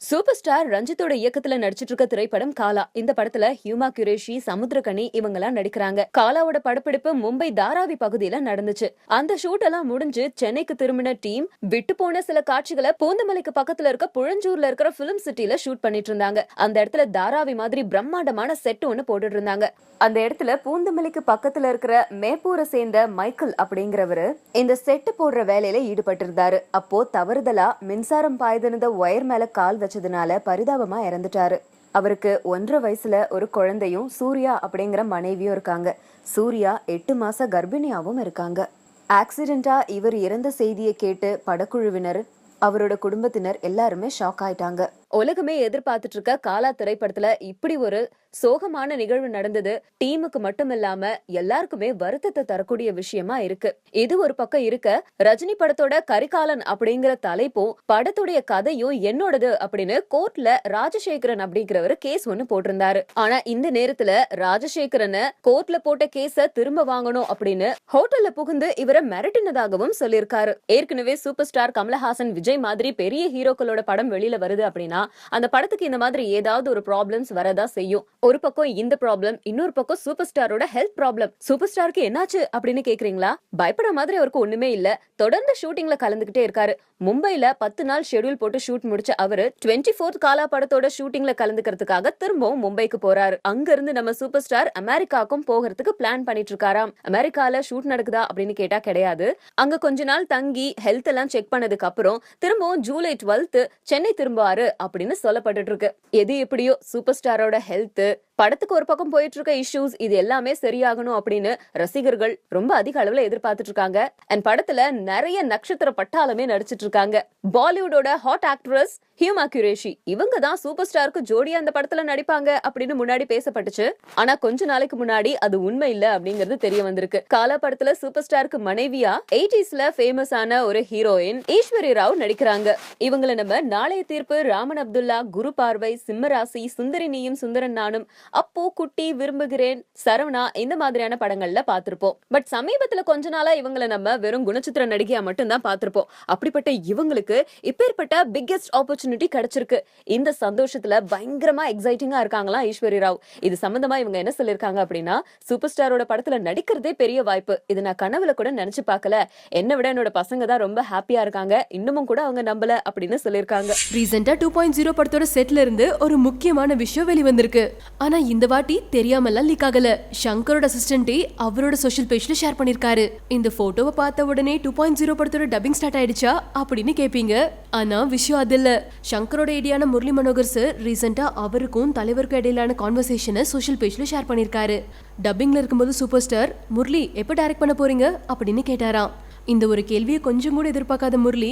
Super star ரஞ்சித்தோட இயக்கத்துல நடிச்சிட்டு இருக்க திரைப்படம் காலா. இந்த படத்துல ஹியூமா குரேஷி, சமுத்திரகனி இவங்கெல்லாம் நடிக்கிறாங்க. காலாவோட படப்பிடிப்பு மும்பை தாராவி பகுதியில நடந்துச்சு. அந்த ஷூட் எல்லாம் முடிஞ்சு சென்னைக்கு திரும்பின டீம் விட்டு போன சில காட்சிகளை பூந்தமல்லிக்கு பக்கத்துல இருக்க புழஞ்சூர்ல இருக்கிற பிலிம் சிட்டில ஷூட் பண்ணிட்டு இருந்தாங்க. அந்த இடத்துல தாராவி மாதிரி பிரம்மாண்டமான செட் ஒண்ணு போட்டுட்டு இருந்தாங்க. அந்த இடத்துல பூந்தமல்லிக்கு பக்கத்துல இருக்கிற மேப்பூரை சேர்ந்த மைக்கேல் அப்படிங்கிறவரு இந்த செட்டு போடுற வேலையில ஈடுபட்டு இருந்தாரு. அப்போ தவறுதலா மின்சாரம் பாய்திருந்த ஒயர் மேல கால் வச்சதுனால பரிதாபமா இறந்துட்டாரு. அவருக்கு 1.5 வயசுல ஒரு குழந்தையும் சூர்யா அப்படிங்கிற மனைவியும் இருக்காங்க. சூர்யா 8 மாச கர்ப்பிணியாவும் இருக்காங்க. ஆக்சிடென்டா இவர் இறந்த செய்தியை கேட்டு படக்குழுவினர், அவரோட குடும்பத்தினர் எல்லாருமே ஷாக் ஆயிட்டாங்க. உலகமே எதிர்பார்த்துட்டு இருக்க காலா திரைப்படத்துல இப்படி ஒரு சோகமான நிகழ்வு நடந்தது டீமுக்கு மட்டும் இல்லாம எல்லாருக்குமே வருத்தத்தை தரக்கூடிய விஷயமா இருக்கு. இது ஒரு பக்கம் இருக்க, ரஜினி படத்தோட கரிகாலன் அப்படிங்கிற தலைப்பும் படத்துடைய கதையும் என்னோடது அப்படின்னு கோர்ட்ல ராஜசேகரன் அப்படிங்கிறவரு கேஸ் ஒண்ணு போட்டிருந்தாரு. ஆனா இந்த நேரத்துல ராஜசேகரனை கோர்ட்ல போட்ட கேஸ திரும்ப வாங்கணும் அப்படின்னு ஹோட்டல்ல புகுந்து இவரை மிரட்டினதாகவும் சொல்லியிருக்காரு. ஏற்கனவே சூப்பர் ஸ்டார் கமலஹாசன், விஜய் மாதிரி பெரிய ஹீரோக்களோட படம் வெளியில வருது அப்படின்னா அந்த படத்துக்கு இந்த மாதிரி ஏதாவது ஒரு ப்ராப்ளம்ஸ் வரதா செய்யும். ஒரு பக்கம் இந்த ப்ராப்ளம், இன்னொரு பக்கம் சூப்பர் ஸ்டாரோட ஹெல்த் ப்ராப்ளம். சூப்பர் ஸ்டாருக்கு என்னாச்சு அப்படின்னு கேக்குறீங்களா? பயப்பட மாதிரி அவருக்கு ஒண்ணுமே இல்ல. தொடர்ந்து ஷூட்டிங்ல கலந்துகிட்டே இருக்காரு. மும்பைல 10 நாள் ஷெட்யூல் போட்டு ஷூட் முடிச்ச அவரு 24th காலா படத்தோட ஷூட்டிங்ல கலந்துக்கிறதுக்காக திரும்பவும் மும்பைக்கு போறாரு. அங்க இருந்து நம்ம சூப்பர் ஸ்டார் அமெரிக்காக்கும் போகிறதுக்கு பிளான் பண்ணிட்டு இருக்காராம். அமெரிக்கால ஷூட் நடக்குதா அப்படின்னு கேட்டா கிடையாது. அங்க கொஞ்ச நாள் தங்கி ஹெல்த் எல்லாம் செக் பண்ணதுக்கு அப்புறம் திரும்பவும் ஜூலை 12th சென்னை திரும்புவாரு அப்படின்னு சொல்லப்பட்டு இருக்கு. எது எப்படியோ சூப்பர் ஸ்டாரோட ஹெல்த், படத்துக்கு ஒரு பக்கம் போயிட்டு இருக்க இஷ்யூஸ், இது எல்லாமே சரியாகணும் அப்படின்னு ரசிகர்கள் ரொம்ப அதிக அளவுல எதிர்பார்த்துட்டு இருக்காங்க. அண்ட் படத்துல நிறைய நட்சத்திர பட்டாளமே நடிச்சிட்டு இருக்காங்க. பாலிவுட்டோட ஹாட் ஆக்ட்ரஸ் ஹியூமா குரேஷி இவங்க தான் சூப்பர் ஸ்டாருக்கு ஜோடியா அந்த படத்துல நடிப்பாங்க அப்படின்னு முன்னாடி பேசப்பட்டுச்சு. ஆனா கொஞ்ச நாளைக்கு முன்னாடி அது உண்மை இல்ல அப்படிங்கிறது தெரிய வந்திருக்கு. காலா படத்துல சூப்பர் ஸ்டாருக்கு மனைவியா 80sல ஃபேமஸ் ஆன ஒரு ஹீரோயின் ஈஸ்வரி ராவ் நடிக்கிறாங்க. இவங்களை நம்ம நாளைய தீர்ப்பு, ராமன் அப்துல்லா, குரு பார்வை, சிம்மராசி, சுந்தரி நீயும் சுந்தரன் நானும், அப்போ, குட்டி, விரும்புகிறேன், சரவணா இந்த மாதிரியான படங்கள்ல பாத்திருப்போம். பட் சமீபத்துல கொஞ்ச நாளா இவங்களை நம்ம வெறும் குணச்சித்திர நடிகையா மட்டும் தான் பாத்திருப்போம். அப்படிப்பட்ட இவங்களுக்கு இப்பேற்பட்ட பிக்கெஸ்ட் ஆப்பர்ச்சுனிட்டி கிடைச்சிருக்கு. இந்த சந்தோஷத்துல பயங்கரமா எக்ஸைட்டிங்கா இருக்காங்களா ஈஸ்வரி ராவ். இது சம்பந்தமா இவங்க என்ன சொல்லிருக்காங்க அப்படின்னா, சூப்பர் ஸ்டாரோட படத்துல நடிக்கிறதே பெரிய வாய்ப்பு. இது நான் கனவுல கூட நினைச்சு பார்க்கல. என்ன விட என்னோட பசங்க தான் ரொம்ப ஹாப்பியா இருக்காங்க. இன்னமும் கூட அவங்க நம்பல அப்படின்னு சொல்லிருக்காங்க. ரீசெண்டா 2.0 படத்தோட செட்ல இருந்து ஒரு முக்கியமான விஷயம் வெளிவந்திருக்கு. ஆனா இந்த வாட்டி தெரியாமலாம் லீக் ஆகல. ஷங்கரோட அசிஸ்டன்டே அவரோட சோஷியல் பேஜ்ல ஷேர் பண்ணிருக்காரு. இந்த போட்டோவை பார்த்த உடனே 2.0 படத்தோட டப்பிங் ஸ்டார்ட் ஆயிடுச்சா அப்படின்னு கேப்பீங்க. ஆனா விஷயம் அது இல்ல. ஷங்கரோட ஐடியான முரளி மனோகர் சார் ரீசெண்டா அவருக்கும் தலைவருக்கும் இடையிலான கான்வர்சேஷனை சோஷியல் பேஜ்ல ஷேர் பண்ணிருக்காரு. டப்பிங்ல இருக்கும்போது சூப்பர் ஸ்டார், முரளி எப்ப டைரக்ட் பண்ண போறீங்க அப்படின்னு கேட்டாராம். இந்த ஒரு கேள்வியை கொஞ்சம் கூட எதிர்பார்க்காத முரளி,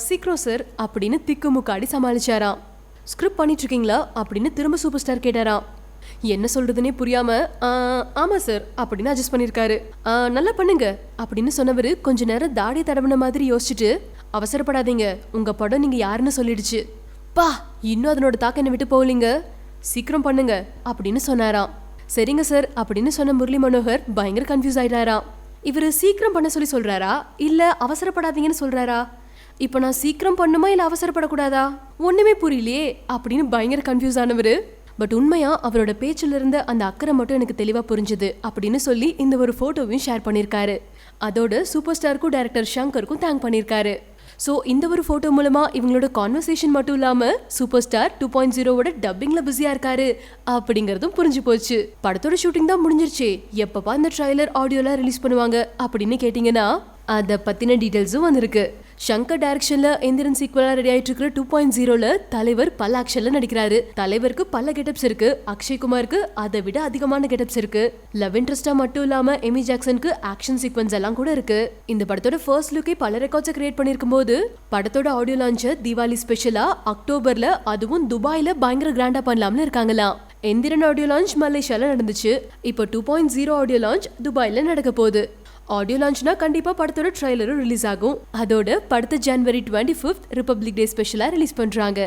சீக்கிரம் சார் அப்படின்னு திக்குமுக்காடி சமாளிச்சாராம். ஸ்கிரிப்ட் பண்ணிட்டு இருக்கீங்களா அப்படின்னு திரும்ப சூப்பர் ஸ்டார் கேட்டாராம். என்ன சொல்றதுன்னே புரியாம ஆமா சார் அப்படின்னு அட்ஜஸ்ட் பண்ணிருக்காரு. நல்லா பண்ணுங்க அப்படின்னு சொன்னவரு கொஞ்ச நேரம் தாடி தடவின மாதிரி யோசிச்சுட்டு, அவசரப்படாதீங்க, உங்க படம் நீங்க யாருன்னு சொல்லிடுச்சு, பா இன்னும் அதனோட தாக்கம் என்ன விட்டு போகலீங்க, சீக்கிரம் பண்ணுங்க அப்படின்னு சொன்னாராம். சரிங்க சார் அப்படின்னு சொன்ன முரளி மனோகர் பயங்கர கன்ஃபியூஸ் ஆயிட்டாராம். இவரு சீக்கிரம் பண்ண சொல்லி சொல்றாரா இல்ல அவசரப்படாதீங்கன்னு சொல்றாரா? இப்ப நான் சீக்கிரம் பண்ணுமா இல்ல அவசரப்படக்கூடாதா? ஒண்ணுமே புரியலையே அப்படின்னு பயங்கர கன்ஃபியூஸ் ஆனவரு. பட் உண்மையா அவரோட பேச்சில இருந்த அந்த அக்கறை மட்டும் எனக்கு தெளிவா புரிஞ்சுது அப்படின்னு சொல்லி இந்த ஒரு போட்டோவையும் ஷேர் பண்ணிருக்காரு. அதோட சூப்பர் ஸ்டாருக்கும் டைரக்டர் ஷங்கருக்கும் தேங்க் பண்ணிருக்காரு. ஸோ இந்த ஒரு போட்டோ மூலமா இவங்களோட கான்வர்சேஷன் மட்டும் இல்லாம சூப்பர் ஸ்டார் 2.0வோட டப்பிங்ல பிஸியா இருக்காரு அப்படிங்கறதும் புரிஞ்சு போச்சு. படத்தோட ஷூட்டிங் தான் முடிஞ்சிருச்சு, எப்பப்பா இந்த ட்ரைலர் ஆடியோலாம் ரிலீஸ் பண்ணுவாங்க அப்படின்னு கேட்டீங்கன்னா அத பத்தின டீடைல்ஸும் வந்திருக்கு. ஷங்கர் டைரக்ஷன்ல எந்திரன் சீக்வலா ரெடி ஆயிட்டு இருக்கிற 2.0ல தலைவர் பல ஆக்ஷன்ல நடிக்கிறாரு. தலைவருக்கு பல கெட்டப்ஸ் இருக்கு. அக்ஷய்குமாருக்கு அதை விட அதிகமான கெட்டப்ஸ் இருக்கு. லவ் இன்ட்ரெஸ்டா மட்டும் இல்லாம எமி ஜாக்சனுக்கு ஆக்ஷன் சீக்வன்ஸ் எல்லாம் கூட இருக்கு. இந்த படத்தோட ஃபர்ஸ்ட் லுக்கே பல ரெக்கார்ட்ஸ் கிரியேட் பண்ணிருக்கும் போது படத்தோட ஆடியோ லான்ச்ச தீபாவளி ஸ்பெஷலா அக்டோபர்ல அதுவும் துபாயில பயங்கர கிராண்டா பண்ணலாம்னு இருக்காங்களாம். எந்திரன் ஆடியோ லான்ச் மலேசியால நடந்துச்சு. இப்போ 2.0 ஆடியோ லான்ச் துபாயில நடக்க போகுது. ஆடியோ லான்ச்னா கண்டிப்பா படத்தோட ட்ரைலரும் ரிலீஸ் ஆகும். அதோட படத்தை ஜனவரி 25th ரிபப்ளிக் டே ஸ்பெஷலா ரிலீஸ் பண்றாங்க.